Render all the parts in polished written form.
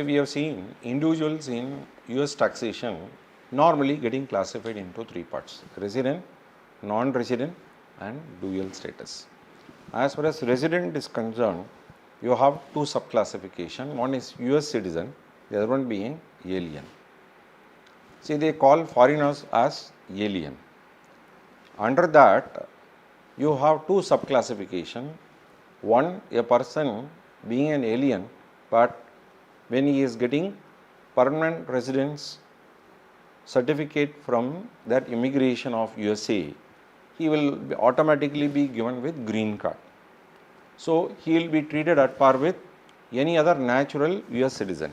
We have seen individuals in US taxation normally getting classified into three parts: resident, non-resident and dual status. As far as resident is concerned, you have two subclassification. One is US citizen, the other one being alien. See, they call foreigners as alien. Under that, you have two subclassification. One, a person being an alien, but when he is getting permanent residence certificate from that immigration of USA, he will automatically be given with green card. So, he will be treated at par with any other natural US citizen.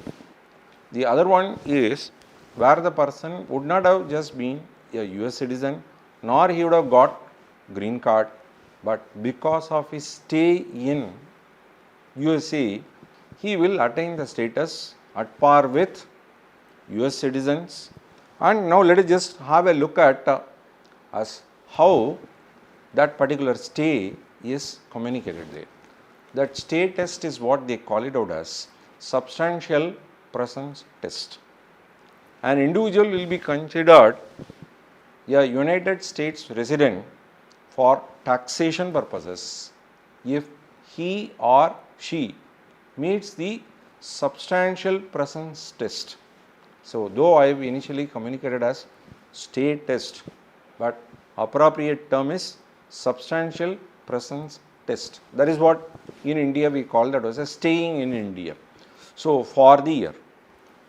The other one is where the person would not have just been a US citizen, nor he would have got green card, but because of his stay in USA, he will attain the status at par with US citizens. And now let us just have a look at as how that particular stay is communicated there. That stay test is what they call it out as substantial presence test. An individual will be considered a United States resident for taxation purposes if he or she meets the substantial presence test. So, though I have initially communicated as stay test, but appropriate term is substantial presence test. That is what in India we call that as a staying in India. So, for the year,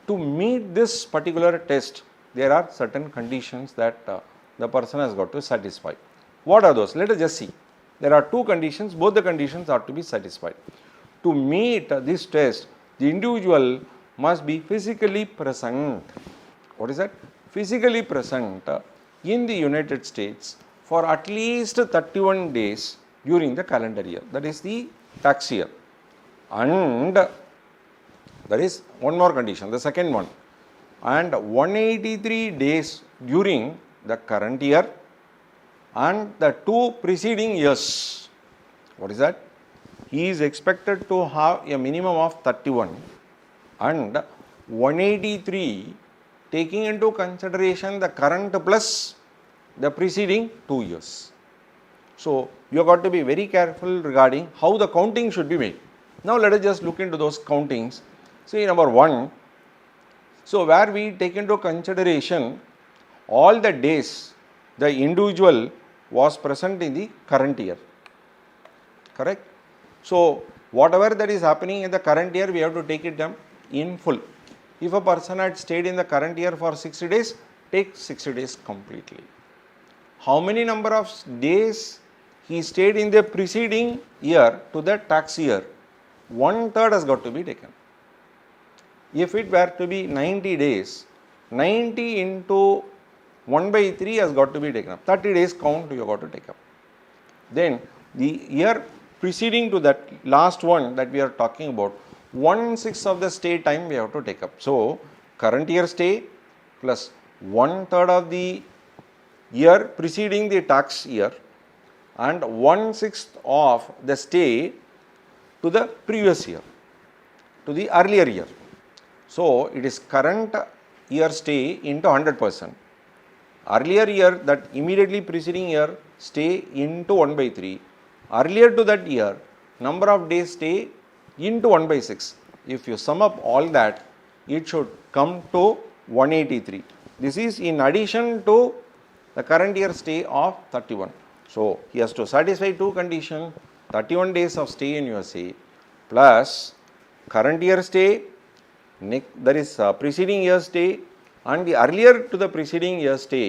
to meet this particular test, there are certain conditions that the person has got to satisfy. What are those? Let us just see. There are two conditions, both the conditions are to be satisfied. To meet this test, the individual must be physically present. What is that? Physically present in the United States for at least 31 days during the calendar year, that is the tax year. And there is one more condition, the second one, and 183 days during the current year and the two preceding years. What is that? He is expected to have a minimum of 31 and 183 taking into consideration the current plus the preceding 2 years. So, you have got to be very careful regarding how the counting should be made. Now, let us just look into those countings. See, number 1, so where we take into consideration all the days the individual was present in the current year, correct? So, whatever that is happening in the current year, we have to take it in full. If a person had stayed in the current year for 60 days, take 60 days completely. How many number of days he stayed in the preceding year to the tax year? 1/3 has got to be taken. If it were to be 90 days, 90 into 1/3 has got to be taken up. 30 days count you have got to take up. Then the year preceding to that last one that we are talking about, 1/6 of the stay time we have to take up. So, current year stay plus 1/3 of the year preceding the tax year and 1/6 of the stay to the previous year, to the earlier year. So, it is current year stay into 100%. Earlier year, that immediately preceding year stay into 1/3. Earlier to that year, number of days stay into 1/6. If you sum up all that, it should come to 183. This is in addition to the current year stay of 31. So, he has to satisfy two conditions: 31 days of stay in USA plus current year stay, that is preceding year stay, and the earlier to the preceding year stay.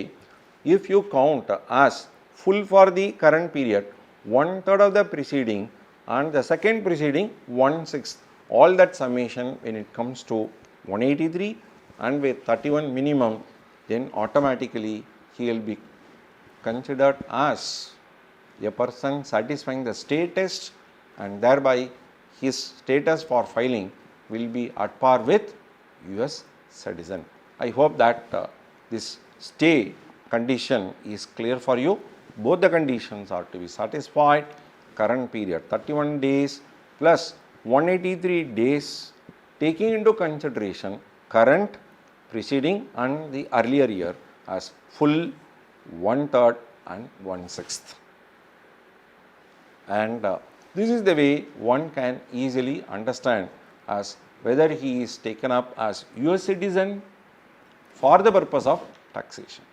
If you count as full for the current period, 1/3 of the preceding and the second preceding 1/6, all that summation when it comes to 183 and with 31 minimum, then automatically he will be considered as a person satisfying the stay test, and thereby his status for filing will be at par with US citizen. I hope that this stay condition is clear for you. Both the conditions are to be satisfied. Current period 31 days plus 183 days taking into consideration current, preceding and the earlier year as full, 1/3 and 1/6. And this is the way one can easily understand as whether he is taken up as US citizen for the purpose of taxation.